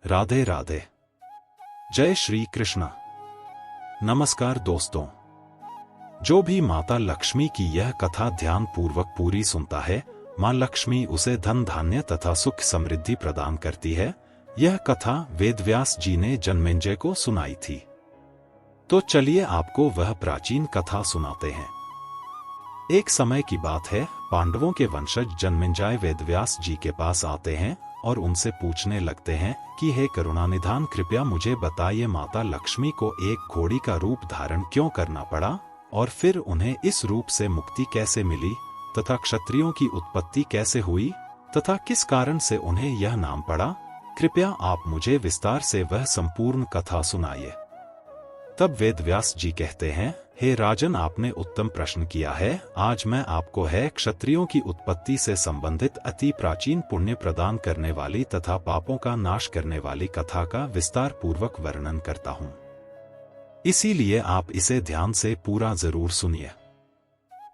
राधे राधे। जय श्री कृष्ण। नमस्कार दोस्तों, जो भी माता लक्ष्मी की यह कथा ध्यान पूर्वक पूरी सुनता है, मां लक्ष्मी उसे धन धान्य तथा सुख समृद्धि प्रदान करती है। यह कथा वेदव्यास जी ने जन्मेंजय को सुनाई थी। तो चलिए आपको वह प्राचीन कथा सुनाते हैं। एक समय की बात है, पांडवों के वंशज जन्मेंजय वेदव्यास जी के पास आते हैं और उनसे पूछने लगते हैं कि हे करुणानिधान, कृपया मुझे बताइए माता लक्ष्मी को एक घोड़ी का रूप धारण क्यों करना पड़ा और फिर उन्हें इस रूप से मुक्ति कैसे मिली तथा क्षत्रियों की उत्पत्ति कैसे हुई तथा किस कारण से उन्हें यह नाम पड़ा। कृपया आप मुझे विस्तार से वह संपूर्ण कथा सुनाइए। तब वेदव्यास जी कहते हैं, हे राजन, आपने उत्तम प्रश्न किया है। आज मैं आपको है क्षत्रियों की उत्पत्ति से संबंधित अति प्राचीन पुण्य प्रदान करने वाली तथा पापों का नाश करने वाली कथा का विस्तार पूर्वक वर्णन करता हूँ, इसीलिए आप इसे ध्यान से पूरा जरूर सुनिए।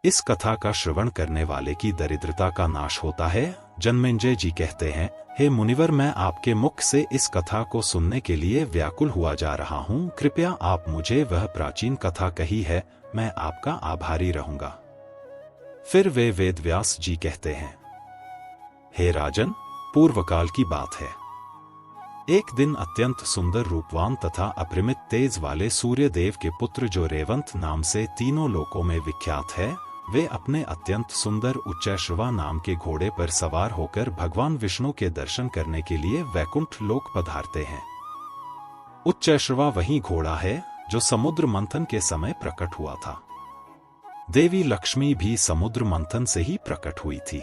इस कथा का श्रवण करने वाले की दरिद्रता का नाश होता है। जन्मेंजय जी कहते हैं, हे मुनिवर, मैं आपके मुख से इस कथा को सुनने के लिए व्याकुल हुआ जा रहा हूँ। कृपया आप मुझे वह प्राचीन कथा कही है, मैं आपका आभारी रहूंगा। फिर वे वेदव्यास जी कहते हैं, हे राजन, पूर्वकाल की बात है। एक दिन अत्यंत सुंदर, रूपवान तथा अपरिमित तेज वाले सूर्यदेव के पुत्र, जो रेवंत नाम से तीनों लोकों में विख्यात है, वे अपने अत्यंत सुंदर उच्चैश्रवा नाम के घोड़े पर सवार होकर भगवान विष्णु के दर्शन करने के लिए वैकुंठ लोक पधारते हैं। उच्चैश्रवा वही घोड़ा है जो समुद्र मंथन के समय प्रकट हुआ था। देवी लक्ष्मी भी समुद्र मंथन से ही प्रकट हुई थी,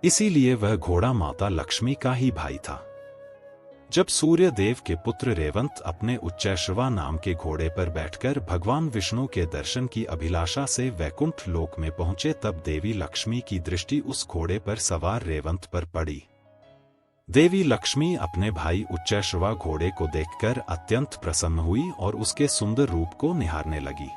इसीलिए वह घोड़ा माता लक्ष्मी का ही भाई था। जब सूर्य देव के पुत्र रेवंत अपने उच्चैश्रवा नाम के घोड़े पर बैठकर भगवान विष्णु के दर्शन की अभिलाषा से वैकुंठ लोक में पहुंचे, तब देवी लक्ष्मी की दृष्टि उस घोड़े पर सवार रेवंत पर पड़ी। देवी लक्ष्मी अपने भाई उच्चैश्रवा घोड़े को देखकर अत्यंत प्रसन्न हुई और उसके सुंदर रूप को निहारने लगी।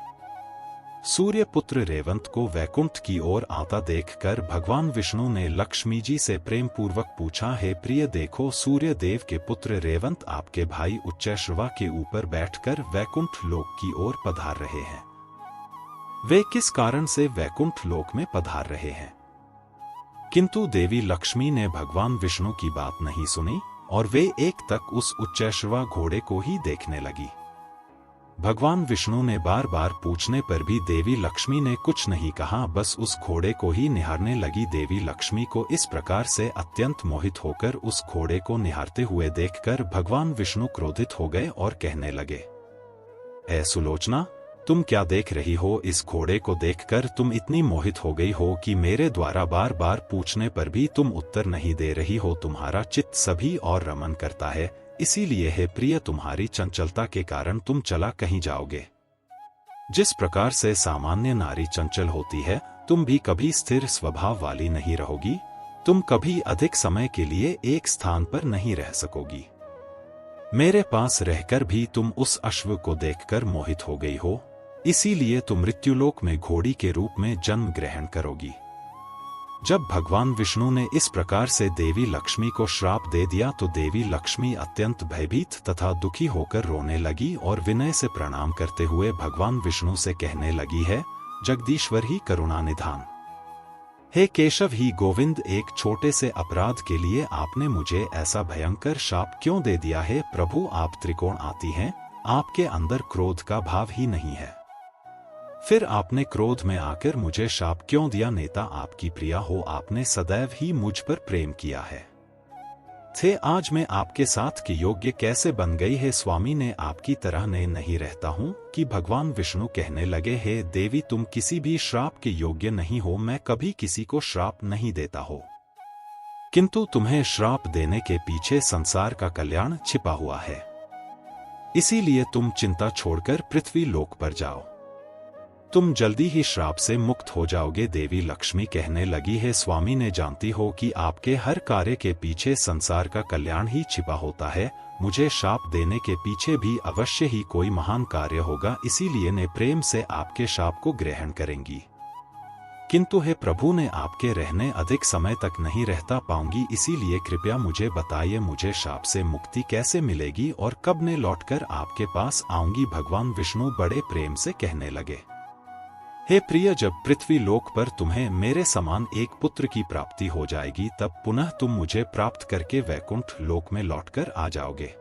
सूर्य पुत्र रेवंत को वैकुंठ की ओर आता देखकर भगवान विष्णु ने लक्ष्मी जी से प्रेम पूर्वक पूछा, हे प्रिय, देखो, सूर्य देव के पुत्र रेवंत आपके भाई उच्चैश्रवा के ऊपर बैठकर वैकुंठ लोक की ओर पधार रहे हैं। वे किस कारण से वैकुंठ लोक में पधार रहे हैं? किंतु देवी लक्ष्मी ने भगवान विष्णु की बात नहीं सुनी और वे एक तक उस उच्चैश्रवा घोड़े को ही देखने लगी। भगवान विष्णु ने बार बार पूछने पर भी देवी लक्ष्मी ने कुछ नहीं कहा, बस उस घोड़े को ही निहारने लगी। देवी लक्ष्मी को इस प्रकार से अत्यंत मोहित होकर उस घोड़े को निहारते हुए देखकर भगवान विष्णु क्रोधित हो गए और कहने लगे, ऐ सुलोचना, तुम क्या देख रही हो? इस घोड़े को देखकर तुम इतनी मोहित हो गई हो कि मेरे द्वारा बार बार पूछने पर भी तुम उत्तर नहीं दे रही हो। तुम्हारा चित्त सभी और रमन करता है, इसीलिए हे प्रिय, तुम्हारी चंचलता के कारण तुम चला कहीं जाओगे। जिस प्रकार से सामान्य नारी चंचल होती है, तुम भी कभी स्थिर स्वभाव वाली नहीं रहोगी। तुम कभी अधिक समय के लिए एक स्थान पर नहीं रह सकोगी। मेरे पास रहकर भी तुम उस अश्व को देखकर मोहित हो गई हो, इसीलिए तुम मृत्युलोक में घोड़ी के रूप में जन्म ग्रहण करोगी। जब भगवान विष्णु ने इस प्रकार से देवी लक्ष्मी को श्राप दे दिया तो देवी लक्ष्मी अत्यंत भयभीत तथा दुखी होकर रोने लगी और विनय से प्रणाम करते हुए भगवान विष्णु से कहने लगी, है जगदीश्वर ही करुणानिधान, हे केशव ही गोविंद, एक छोटे से अपराध के लिए आपने मुझे ऐसा भयंकर शाप क्यों दे दिया है? प्रभु, आप त्रिकोण आती हैं, आपके अंदर क्रोध का भाव ही नहीं है, फिर आपने क्रोध में आकर मुझे शाप क्यों दिया? नेता आपकी प्रिया हो, आपने सदैव ही मुझ पर प्रेम किया है, थे आज मैं आपके साथ के योग्य कैसे बन गई है? स्वामी ने आपकी तरह नहीं रहता हूँ कि भगवान विष्णु कहने लगे, हे देवी, तुम किसी भी श्राप के योग्य नहीं हो। मैं कभी किसी को श्राप नहीं देता हो, किंतु तुम्हें श्राप देने के पीछे संसार का कल्याण छिपा हुआ है, इसीलिए तुम चिंता छोड़कर पृथ्वी लोक पर जाओ, तुम जल्दी ही श्राप से मुक्त हो जाओगे। देवी लक्ष्मी कहने लगी, है स्वामी ने जानती हो कि आपके हर कार्य के पीछे संसार का कल्याण ही छिपा होता है, मुझे शाप देने के पीछे भी अवश्य ही कोई महान कार्य होगा, इसीलिए ने प्रेम से आपके शाप को ग्रहण करेंगी। किंतु हे प्रभु, ने आपके रहने अधिक समय तक नहीं रहता पाऊंगी, इसीलिए कृपया मुझे बताइए मुझे शाप से मुक्ति कैसे मिलेगी और कब ने लौटकर आपके पास आऊंगी। भगवान विष्णु बड़े प्रेम से कहने लगे, हे प्रिय, जब पृथ्वी लोक पर तुम्हें मेरे समान एक पुत्र की प्राप्ति हो जाएगी तब पुनः तुम मुझे प्राप्त करके वैकुंठ लोक में लौटकर आ जाओगे।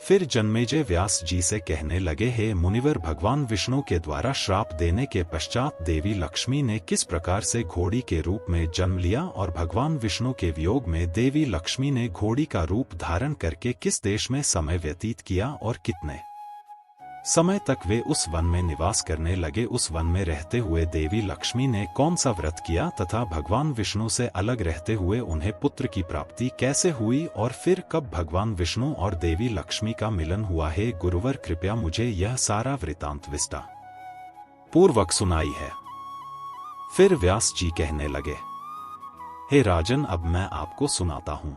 फिर जन्मेजय व्यास जी से कहने लगे, हे मुनिवर, भगवान विष्णु के द्वारा श्राप देने के पश्चात देवी लक्ष्मी ने किस प्रकार से घोड़ी के रूप में जन्म लिया और भगवान विष्णु के वियोग में देवी लक्ष्मी ने घोड़ी का रूप धारण करके किस देश में समय व्यतीत किया और कितने समय तक वे उस वन में निवास करने लगे। उस वन में रहते हुए देवी लक्ष्मी ने कौन सा व्रत किया तथा भगवान विष्णु से अलग रहते हुए उन्हें पुत्र की प्राप्ति कैसे हुई और फिर कब भगवान विष्णु और देवी लक्ष्मी का मिलन हुआ है। गुरुवर, कृपया मुझे यह सारा वृतांत विस्तार पूर्वक सुनाई है। फिर व्यास जी कहने लगे, हे राजन, अब मैं आपको सुनाता हूं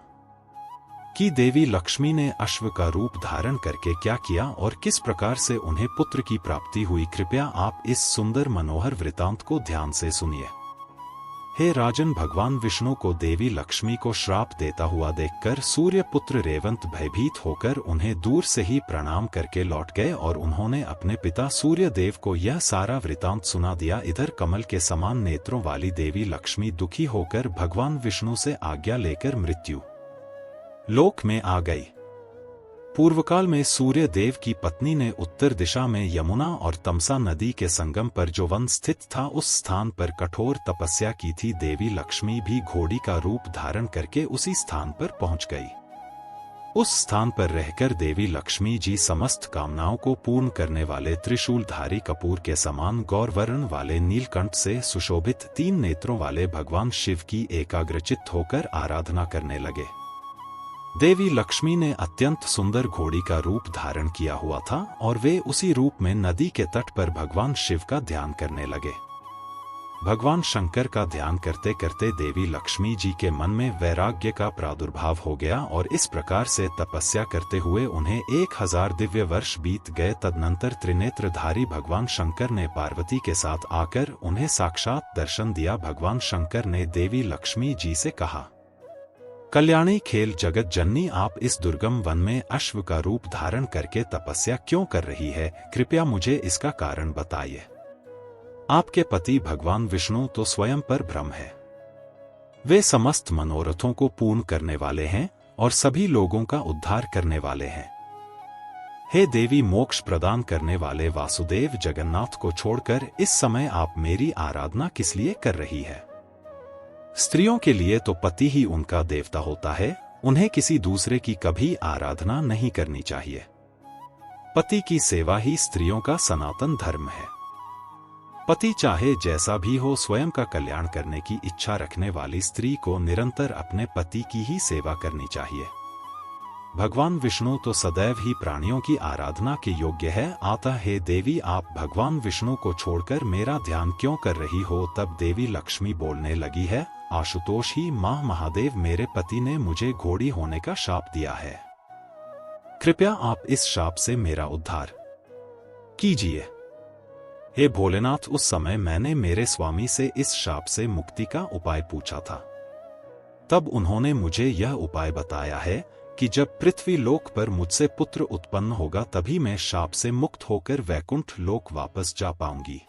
कि देवी लक्ष्मी ने अश्व का रूप धारण करके क्या किया और किस प्रकार से उन्हें पुत्र की प्राप्ति हुई। कृपया आप इस सुंदर मनोहर वृतांत को ध्यान से सुनिए। हे राजन, भगवान विष्णु को देवी लक्ष्मी को श्राप देता हुआ देखकर सूर्य पुत्र रेवंत भयभीत होकर उन्हें दूर से ही प्रणाम करके लौट गए और उन्होंने अपने पिता सूर्य देव को यह सारा वृतांत सुना दिया। इधर कमल के समान नेत्रों वाली देवी लक्ष्मी दुखी होकर भगवान विष्णु से आज्ञा लेकर मृत्यु लोक में आ गई। पूर्वकाल में सूर्य देव की पत्नी ने उत्तर दिशा में यमुना और तमसा नदी के संगम पर जो वन स्थित था उस स्थान पर कठोर तपस्या की थी। देवी लक्ष्मी भी घोड़ी का रूप धारण करके उसी स्थान पर पहुंच गई। उस स्थान पर रहकर देवी लक्ष्मी जी समस्त कामनाओं को पूर्ण करने वाले त्रिशूलधारी कपूर के समान गौरवर्ण वाले नीलकंठ से सुशोभित 3 नेत्रों वाले भगवान शिव की एकाग्रचित्त होकर आराधना करने लगे। देवी लक्ष्मी ने अत्यंत सुंदर घोड़ी का रूप धारण किया हुआ था और वे उसी रूप में नदी के तट पर भगवान शिव का ध्यान करने लगे। भगवान शंकर का ध्यान करते करते देवी लक्ष्मी जी के मन में वैराग्य का प्रादुर्भाव हो गया और इस प्रकार से तपस्या करते हुए उन्हें 1000 दिव्य वर्ष बीत गए। तदनंतर त्रिनेत्रधारी भगवान शंकर ने पार्वती के साथ आकर उन्हें साक्षात दर्शन दिया। भगवान शंकर ने देवी लक्ष्मी जी से कहा, कल्याणी खेल जगत जननी, आप इस दुर्गम वन में अश्व का रूप धारण करके तपस्या क्यों कर रही है? कृपया मुझे इसका कारण बताइए। आपके पति भगवान विष्णु तो स्वयं पर ब्रह्म है। वे समस्त मनोरथों को पूर्ण करने वाले हैं और सभी लोगों का उद्धार करने वाले हैं। हे देवी, मोक्ष प्रदान करने वाले वासुदेव जगन्नाथ को छोड़कर इस समय आप मेरी आराधना किस लिए कर रही है? स्त्रियों के लिए तो पति ही उनका देवता होता है, उन्हें किसी दूसरे की कभी आराधना नहीं करनी चाहिए। पति की सेवा ही स्त्रियों का सनातन धर्म है। पति चाहे जैसा भी हो, स्वयं का कल्याण करने की इच्छा रखने वाली स्त्री को निरंतर अपने पति की ही सेवा करनी चाहिए। भगवान विष्णु तो सदैव ही प्राणियों की आराधना के योग्य है। आता हे देवी, आप भगवान विष्णु को छोड़कर मेरा ध्यान क्यों कर रही हो? तब देवी लक्ष्मी बोलने लगी है, आशुतोष ही मां महादेव, मेरे पति ने मुझे घोड़ी होने का शाप दिया है। कृपया आप इस शाप से मेरा उद्धार कीजिए। हे भोलेनाथ, उस समय मैंने मेरे स्वामी से इस शाप से मुक्ति का उपाय पूछा था। तब उन्होंने मुझे यह उपाय बताया है कि जब पृथ्वी लोक पर मुझसे पुत्र उत्पन्न होगा तभी मैं शाप से मुक्त होकर वैकुंठ लोक वापस जा पाऊंगी।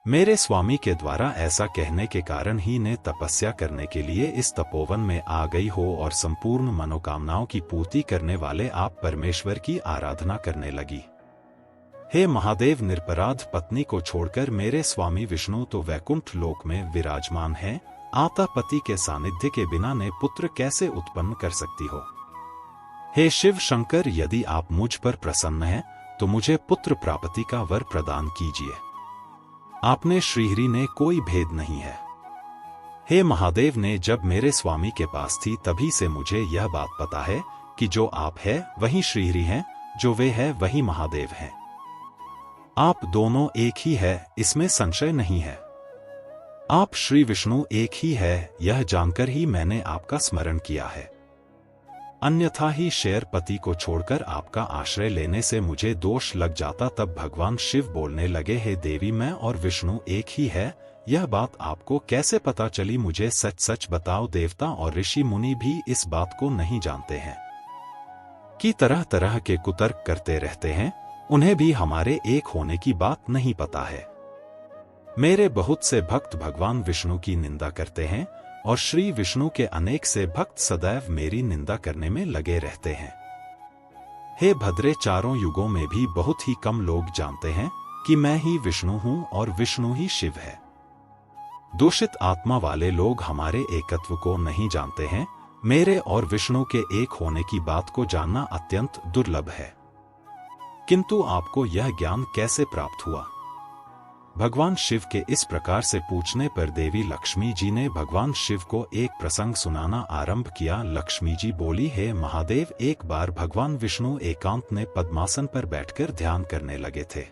मेरे स्वामी के द्वारा ऐसा कहने के कारण ही ने तपस्या करने के लिए इस तपोवन में आ गई हो और संपूर्ण मनोकामनाओं की पूर्ति करने वाले आप परमेश्वर की आराधना करने लगी। हे महादेव, निरपराध पत्नी को छोड़कर मेरे स्वामी विष्णु तो वैकुंठ लोक में विराजमान हैं। आता पति के सानिध्य के बिना ने पुत्र कैसे उत्पन्न कर सकती हो? हे शिव शंकर, यदि आप मुझ पर प्रसन्न हैं तो मुझे पुत्र प्राप्ति का वर प्रदान कीजिए। आपने श्रीहरि ने कोई भेद नहीं है। हे महादेव, ने जब मेरे स्वामी के पास थी तभी से मुझे यह बात पता है कि जो आप है वही श्रीहरि हैं, जो वे है वही महादेव हैं। आप दोनों एक ही है, इसमें संशय नहीं है। आप श्री विष्णु एक ही है, यह जानकर ही मैंने आपका स्मरण किया है। अन्यथा ही शेर पति को छोड़कर आपका आश्रय लेने से मुझे दोष लग जाता। तब भगवान शिव बोलने लगे, हे देवी, मैं और विष्णु एक ही है, यह बात आपको कैसे पता चली? मुझे सच सच बताओ। देवता और ऋषि मुनि भी इस बात को नहीं जानते हैं कि तरह तरह के कुतर्क करते रहते हैं। उन्हें भी हमारे एक होने की बात नहीं पता है। मेरे बहुत से भक्त भगवान विष्णु की निंदा करते हैं और श्री विष्णु के अनेक से भक्त सदैव मेरी निंदा करने में लगे रहते हैं। हे भद्रे, चारों युगों में भी बहुत ही कम लोग जानते हैं कि मैं ही विष्णु हूं और विष्णु ही शिव है। दूषित आत्मा वाले लोग हमारे एकत्व को नहीं जानते हैं। मेरे और विष्णु के एक होने की बात को जानना अत्यंत दुर्लभ है। किंतु आपको यह ज्ञान कैसे प्राप्त हुआ? भगवान शिव के इस प्रकार से पूछने पर देवी लक्ष्मी जी ने भगवान शिव को एक प्रसंग सुनाना आरंभ किया। लक्ष्मी जी बोली, हे महादेव, एक बार भगवान विष्णु एकांत में पद्मासन पर बैठकर ध्यान करने लगे थे।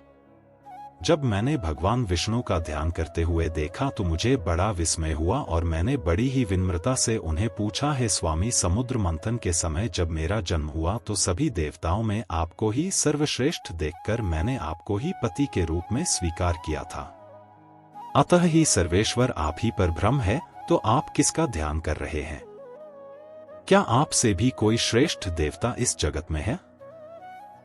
जब मैंने भगवान विष्णु का ध्यान करते हुए देखा तो मुझे बड़ा विस्मय हुआ और मैंने बड़ी ही विनम्रता से उन्हें पूछा, हे स्वामी, समुद्र मंथन के समय जब मेरा जन्म हुआ तो सभी देवताओं में आपको ही सर्वश्रेष्ठ देखकर मैंने आपको ही पति के रूप में स्वीकार किया था। अतः ही सर्वेश्वर आप ही पर भ्रम है, तो आप किसका ध्यान कर रहे हैं? क्या आपसे भी कोई श्रेष्ठ देवता इस जगत में है?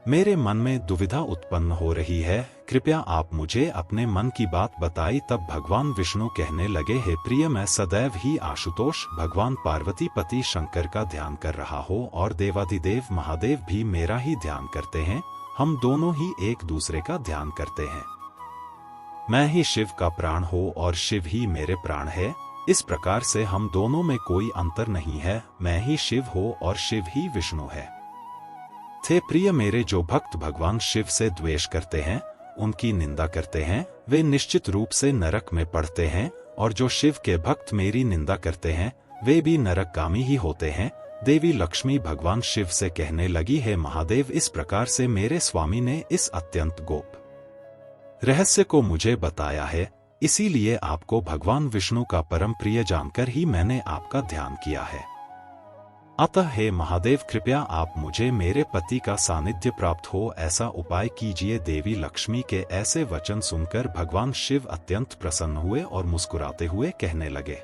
मेरे मन में दुविधा उत्पन्न हो रही है, कृपया आप मुझे अपने मन की बात बताई। तब भगवान विष्णु कहने लगे, हे प्रिय, मैं सदैव ही आशुतोष भगवान पार्वती पति शंकर का ध्यान कर रहा हो और देवाधिदेव महादेव भी मेरा ही ध्यान करते हैं। हम दोनों ही एक दूसरे का ध्यान करते हैं। मैं ही शिव का प्राण हो और शिव ही मेरे प्राण है। इस प्रकार से हम दोनों में कोई अंतर नहीं है। मैं ही शिव हो और शिव ही विष्णु है। थे प्रिय, मेरे जो भक्त भगवान शिव से द्वेष करते हैं, उनकी निंदा करते हैं, वे निश्चित रूप से नरक में पड़ते हैं, और जो शिव के भक्त मेरी निंदा करते हैं वे भी नरकगामी ही होते हैं। देवी लक्ष्मी भगवान शिव से कहने लगी, हे महादेव, इस प्रकार से मेरे स्वामी ने इस अत्यंत गोप रहस्य को मुझे बताया है, इसीलिए आपको भगवान विष्णु का परम प्रिय जानकर ही मैंने आपका ध्यान किया है। अतः हे महादेव, कृपया आप मुझे मेरे पति का सानिध्य प्राप्त हो ऐसा उपाय कीजिए। देवी लक्ष्मी के ऐसे वचन सुनकर भगवान शिव अत्यंत प्रसन्न हुए और मुस्कुराते हुए कहने लगे,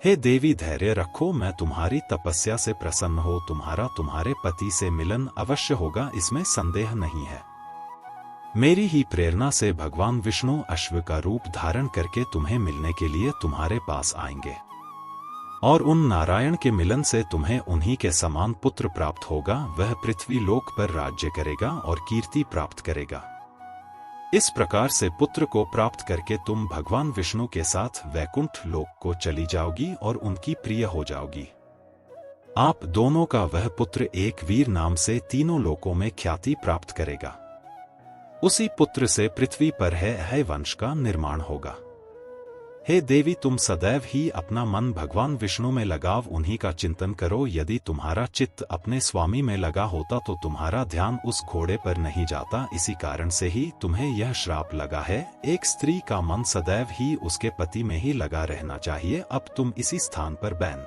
हे देवी, धैर्य रखो, मैं तुम्हारी तपस्या से प्रसन्न हो तुम्हारे पति से मिलन अवश्य होगा, इसमें संदेह नहीं है। मेरी ही प्रेरणा से भगवान विष्णु अश्व का रूप धारण करके तुम्हें मिलने के लिए तुम्हारे पास आएंगे और उन नारायण के मिलन से तुम्हें उन्हीं के समान पुत्र प्राप्त होगा। वह पृथ्वी लोक पर राज्य करेगा और कीर्ति प्राप्त करेगा। इस प्रकार से पुत्र को प्राप्त करके तुम भगवान विष्णु के साथ वैकुंठ लोक को चली जाओगी और उनकी प्रिय हो जाओगी। आप दोनों का वह पुत्र एक वीर नाम से तीनों लोकों में ख्याति प्राप्त करेगा। उसी पुत्र से पृथ्वी पर है वंश का निर्माण होगा। हे देवी, तुम सदैव ही अपना मन भगवान विष्णु में लगाव, उन्हीं का चिंतन करो। यदि तुम्हारा चित्त अपने स्वामी में लगा होता तो तुम्हारा ध्यान उस घोड़े पर नहीं जाता। इसी कारण से ही तुम्हें यह श्राप लगा है। एक स्त्री का मन सदैव ही उसके पति में ही लगा रहना चाहिए। अब तुम इसी स्थान पर बैन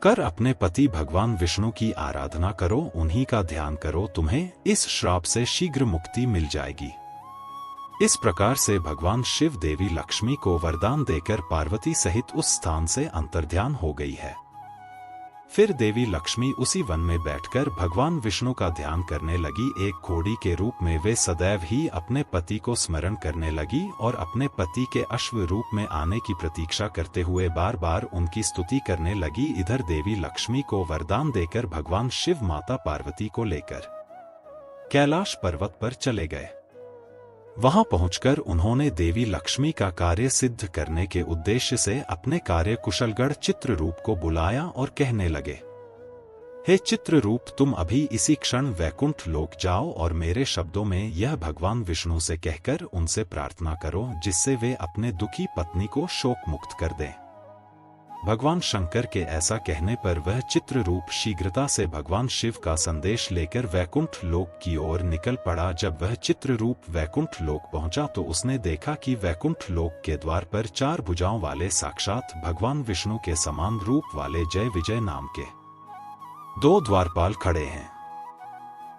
कर अपने पति भगवान विष्णु की आराधना करो, उन्हीं का ध्यान करो, तुम्हें इस श्राप से शीघ्र मुक्ति मिल जाएगी। इस प्रकार से भगवान शिव देवी लक्ष्मी को वरदान देकर पार्वती सहित उस स्थान से अंतर्ध्यान हो गई है। फिर देवी लक्ष्मी उसी वन में बैठकर भगवान विष्णु का ध्यान करने लगी। एक घोड़ी के रूप में वे सदैव ही अपने पति को स्मरण करने लगी और अपने पति के अश्व रूप में आने की प्रतीक्षा करते हुए बार बार उनकी स्तुति करने लगी। इधर देवी लक्ष्मी को वरदान देकर भगवान शिव माता पार्वती को लेकर कैलाश पर्वत पर चले गए। वहां पहुंचकर उन्होंने देवी लक्ष्मी का कार्य सिद्ध करने के उद्देश्य से अपने कार्य कुशलगढ़ चित्ररूप को बुलाया और कहने लगे, हे चित्ररूप, तुम अभी इसी क्षण वैकुंठ लोक जाओ और मेरे शब्दों में यह भगवान विष्णु से कहकर उनसे प्रार्थना करो, जिससे वे अपने दुखी पत्नी को शोक मुक्त कर दें। भगवान शंकर के ऐसा कहने पर वह चित्ररूप शीघ्रता से भगवान शिव का संदेश लेकर वैकुंठ लोक की ओर निकल पड़ा। जब वह चित्ररूप वैकुंठ लोक पहुंचा तो उसने देखा कि वैकुंठ लोक के द्वार पर 4 भुजाओं वाले साक्षात भगवान विष्णु के समान रूप वाले जय विजय नाम के 2 द्वारपाल खड़े हैं।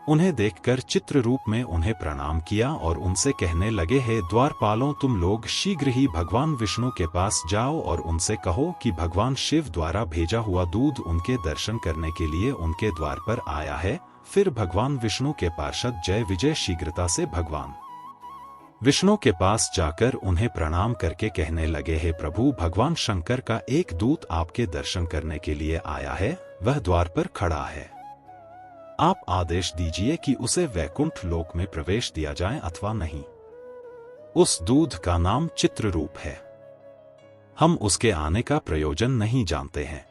उन्हें देखकर चित्ररूप में उन्हें प्रणाम किया और उनसे कहने लगे, हे द्वारपालों, तुम लोग शीघ्र ही भगवान विष्णु के पास जाओ और उनसे कहो कि भगवान शिव द्वारा भेजा हुआ दूध उनके दर्शन करने के लिए उनके द्वार पर आया है। फिर भगवान विष्णु के पार्षद जय विजय शीघ्रता से भगवान विष्णु के पास जाकर उन्हें प्रणाम करके कहने लगे, हे प्रभु, भगवान शंकर का एक दूत आपके दर्शन करने के लिए आया है, वह द्वार पर खड़ा है। आप आदेश दीजिए कि उसे वैकुंठ लोक में प्रवेश दिया जाए अथवा नहीं। उस दूध का नाम चित्ररूप है। हम उसके आने का प्रयोजन नहीं जानते हैं।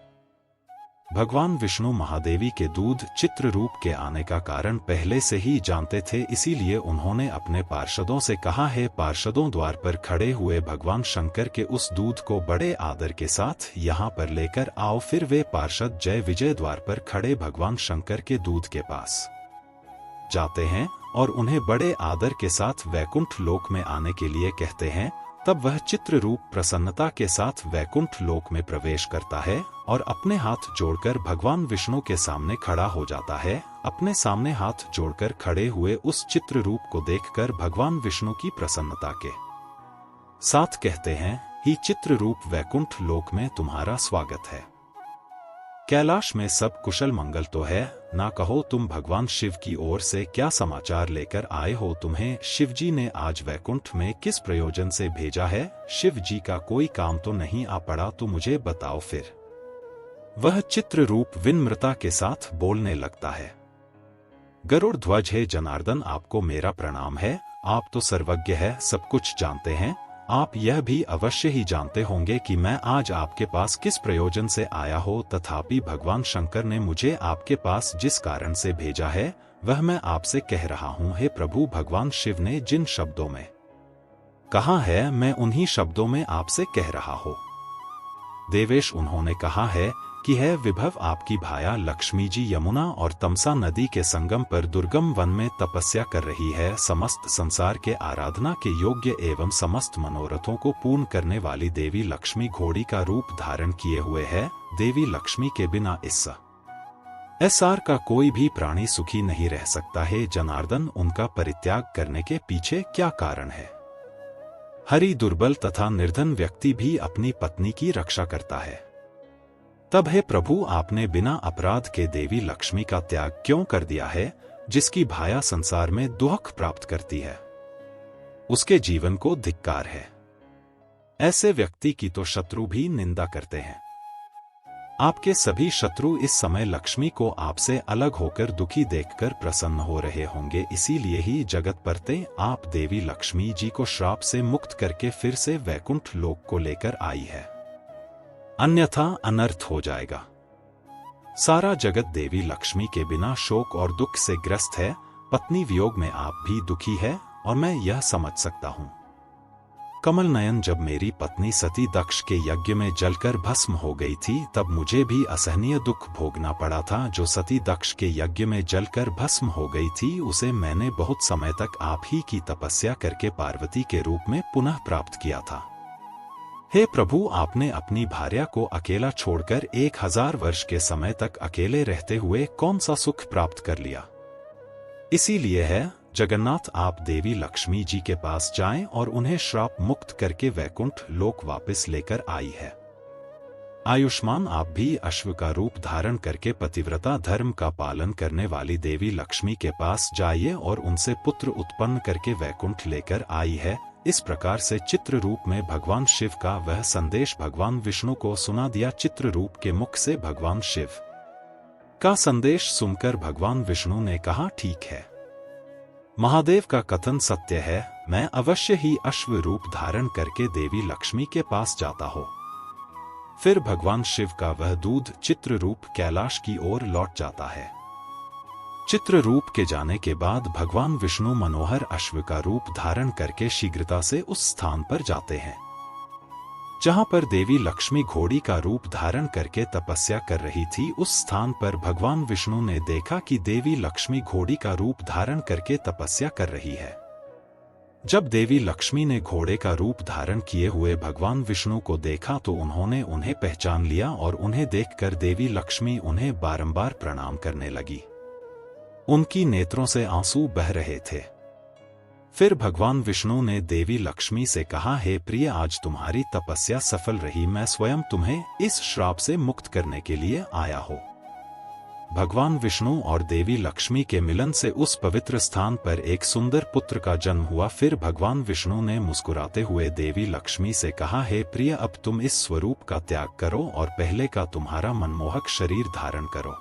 भगवान विष्णु महादेवी के दूध चित्ररूप के आने का कारण पहले से ही जानते थे, इसीलिए उन्होंने अपने पार्षदों से कहा है, पार्षदों, द्वार पर खड़े हुए भगवान शंकर के उस दूध को बड़े आदर के साथ यहाँ पर लेकर आओ। फिर वे पार्षद जय विजय द्वार पर खड़े भगवान शंकर के दूध के पास जाते हैं और उन्हें बड़े आदर के साथ वैकुंठ लोक में आने के लिए कहते हैं। तब वह चित्ररूप प्रसन्नता के साथ वैकुंठ लोक में प्रवेश करता है और अपने हाथ जोड़कर भगवान विष्णु के सामने खड़ा हो जाता है। अपने सामने हाथ जोड़कर खड़े हुए उस चित्ररूप को देखकर भगवान विष्णु की प्रसन्नता के साथ कहते हैं, ही चित्ररूप, वैकुंठ लोक में तुम्हारा स्वागत है। कैलाश में सब कुशल मंगल तो है ना? कहो तुम भगवान शिव की ओर से क्या समाचार लेकर आए हो? तुम्हें शिवजी ने आज वैकुंठ में किस प्रयोजन से भेजा है? शिव जी का कोई काम तो नहीं आ पड़ा तो मुझे बताओ। फिर वह चित्ररूप विनम्रता के साथ बोलने लगता है, गरुड़ ध्वज, हे जनार्दन, आपको मेरा प्रणाम है। आप तो सर्वज्ञ है, सब कुछ जानते हैं। आप यह भी अवश्य ही जानते होंगे कि मैं आज आपके पास किस प्रयोजन से आया हो। तथापि भगवान शंकर ने मुझे आपके पास जिस कारण से भेजा है वह मैं आपसे कह रहा हूँ। हे प्रभु, भगवान शिव ने जिन शब्दों में कहा है मैं उन्हीं शब्दों में आपसे कह रहा हूँ। देवेश, उन्होंने कहा है कि है विभव, आपकी भाया लक्ष्मी जी यमुना और तमसा नदी के संगम पर दुर्गम वन में तपस्या कर रही है। समस्त संसार के आराधना के योग्य एवं समस्त मनोरथों को पूर्ण करने वाली देवी लक्ष्मी घोड़ी का रूप धारण किए हुए है। देवी लक्ष्मी के बिना इस संसार का कोई भी प्राणी सुखी नहीं रह सकता है। जनार्दन, उनका परित्याग करने के पीछे क्या कारण है? हरि दुर्बल तथा निर्धन व्यक्ति भी अपनी पत्नी की रक्षा करता है। तब हे प्रभु, आपने बिना अपराध के देवी लक्ष्मी का त्याग क्यों कर दिया है? जिसकी भाया संसार में दुख प्राप्त करती है उसके जीवन को धिक्कार है। ऐसे व्यक्ति की तो शत्रु भी निंदा करते हैं। आपके सभी शत्रु इस समय लक्ष्मी को आपसे अलग होकर दुखी देखकर प्रसन्न हो रहे होंगे। इसीलिए ही जगत परते आप देवी लक्ष्मी जी को श्राप से मुक्त करके फिर से वैकुंठ लोक को लेकर आई है, अन्यथा अनर्थ हो जाएगा। सारा जगत देवी लक्ष्मी के बिना शोक और दुख से ग्रस्त है। पत्नी वियोग में आप भी दुखी है और मैं यह समझ सकता हूँ। कमल नयन, जब मेरी पत्नी सती दक्ष के यज्ञ में जलकर भस्म हो गई थी तब मुझे भी असहनीय दुख भोगना पड़ा था। जो सती दक्ष के यज्ञ में जलकर भस्म हो गई थी उसे मैंने बहुत समय तक आप ही की तपस्या करके पार्वती के रूप में पुनः प्राप्त किया था। हे प्रभु, आपने अपनी भार्या को अकेला छोड़कर 1000 वर्ष के समय तक अकेले रहते हुए कौन सा सुख प्राप्त कर लिया? इसीलिए है जगन्नाथ, आप देवी लक्ष्मी जी के पास जाएं और उन्हें श्राप मुक्त करके वैकुंठ लोक वापस लेकर आई है। आयुष्मान, आप भी अश्व का रूप धारण करके पतिव्रता धर्म का पालन करने वाली देवी लक्ष्मी के पास जाइए और उनसे पुत्र उत्पन्न करके वैकुंठ लेकर आई है। इस प्रकार से चित्ररूप में भगवान शिव का वह संदेश भगवान विष्णु को सुना दिया। चित्ररूप के मुख से भगवान शिव का संदेश सुनकर भगवान विष्णु ने कहा, ठीक है, महादेव का कथन सत्य है। मैं अवश्य ही अश्व रूप धारण करके देवी लक्ष्मी के पास जाता हूँ। फिर भगवान शिव का वह दूध चित्ररूप कैलाश की ओर लौट जाता है। चित्ररूप के जाने के बाद भगवान विष्णु मनोहर अश्व का रूप धारण करके शीघ्रता से उस स्थान पर जाते हैं जहां पर देवी लक्ष्मी घोड़ी का रूप धारण करके तपस्या कर रही थी। उस स्थान पर भगवान विष्णु ने देखा कि देवी लक्ष्मी घोड़ी का रूप धारण करके तपस्या कर रही है। जब देवी लक्ष्मी ने घोड़े का रूप धारण किए हुए भगवान विष्णु को देखा तो उन्होंने उन्हें पहचान लिया और उन्हें देखकर देवी लक्ष्मी उन्हें बारंबार प्रणाम करने लगी। उनकी नेत्रों से आंसू बह रहे थे। फिर भगवान विष्णु ने देवी लक्ष्मी से कहा, हे प्रिय, आज तुम्हारी तपस्या सफल रही, मैं स्वयं तुम्हें इस श्राप से मुक्त करने के लिए आया हूं। भगवान विष्णु और देवी लक्ष्मी के मिलन से उस पवित्र स्थान पर एक सुंदर पुत्र का जन्म हुआ। फिर भगवान विष्णु ने मुस्कुराते हुए देवी लक्ष्मी से कहा, हे प्रिय, अब तुम इस स्वरूप का त्याग करो और पहले का तुम्हारा मनमोहक शरीर धारण करो।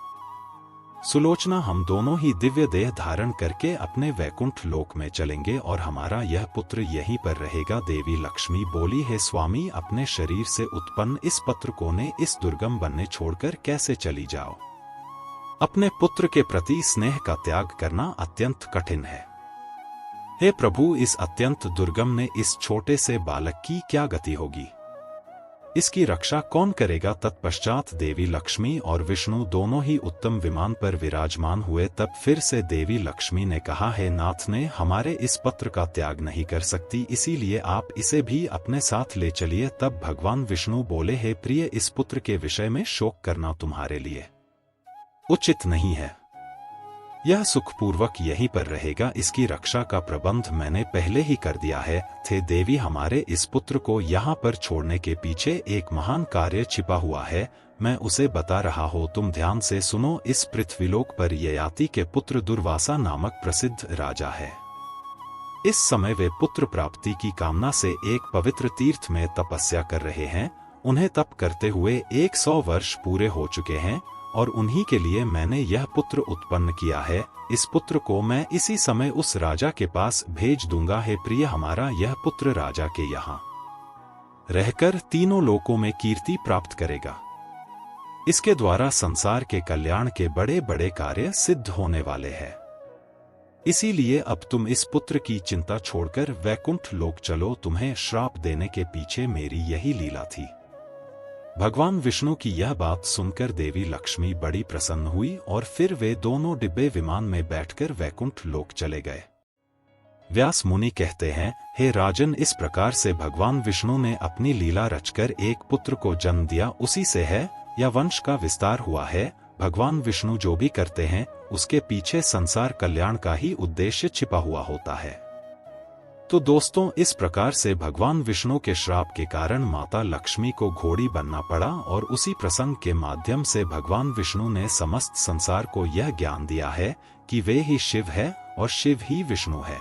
सुलोचना, हम दोनों ही दिव्य देह धारण करके अपने वैकुंठ लोक में चलेंगे और हमारा यह पुत्र यहीं पर रहेगा। देवी लक्ष्मी बोली, हे स्वामी, अपने शरीर से उत्पन्न इस पत्र को ने इस दुर्गम वन में छोड़कर कैसे चली जाओ? अपने पुत्र के प्रति स्नेह का त्याग करना अत्यंत कठिन है। हे प्रभु, इस अत्यंत दुर्गम ने इस छोटे से बालक की क्या गति होगी? इसकी रक्षा कौन करेगा? तत्पश्चात देवी लक्ष्मी और विष्णु दोनों ही उत्तम विमान पर विराजमान हुए। तब फिर से देवी लक्ष्मी ने कहा, हे नाथ, ने हमारे इस पुत्र का त्याग नहीं कर सकती, इसीलिए आप इसे भी अपने साथ ले चलिए। तब भगवान विष्णु बोले, हे प्रिय, इस पुत्र के विषय में शोक करना तुम्हारे लिए उचित नहीं है। यह सुखपूर्वक यहीं पर रहेगा, इसकी रक्षा का प्रबंध मैंने पहले ही कर दिया है। थे देवी, हमारे इस पुत्र को यहाँ पर छोड़ने के पीछे एक महान कार्य छिपा हुआ है, मैं उसे बता रहा हूँ, तुम ध्यान से सुनो। इस पृथ्वीलोक पर ययाति के पुत्र दुर्वासा नामक प्रसिद्ध राजा है। इस समय वे पुत्र प्राप्ति की कामना से एक पवित्र तीर्थ में तपस्या कर रहे हैं। उन्हें तप करते हुए 100 वर्ष पूरे हो चुके हैं और उन्हीं के लिए मैंने यह पुत्र उत्पन्न किया है। इस पुत्र को मैं इसी समय उस राजा के पास भेज दूंगा। हे प्रिय, हमारा यह पुत्र राजा के यहाँ रहकर तीनों लोकों में कीर्ति प्राप्त करेगा। इसके द्वारा संसार के कल्याण के बड़े बड़े कार्य सिद्ध होने वाले हैं। इसीलिए अब तुम इस पुत्र की चिंता छोड़कर वैकुंठ लोक चलो। तुम्हें श्राप देने के पीछे मेरी यही लीला थी। भगवान विष्णु की यह बात सुनकर देवी लक्ष्मी बड़ी प्रसन्न हुई और फिर वे दोनों डिब्बे विमान में बैठकर वैकुंठ लोक चले गए। व्यास मुनि कहते हैं, हे राजन, इस प्रकार से भगवान विष्णु ने अपनी लीला रचकर एक पुत्र को जन्म दिया। उसी से है या वंश का विस्तार हुआ है। भगवान विष्णु जो भी करते हैं उसके पीछे संसार कल्याण का ही उद्देश्य छिपा हुआ होता है। तो दोस्तों, इस प्रकार से भगवान विष्णु के श्राप के कारण माता लक्ष्मी को घोड़ी बनना पड़ा और उसी प्रसंग के माध्यम से भगवान विष्णु ने समस्त संसार को यह ज्ञान दिया है कि वे ही शिव है और शिव ही विष्णु है।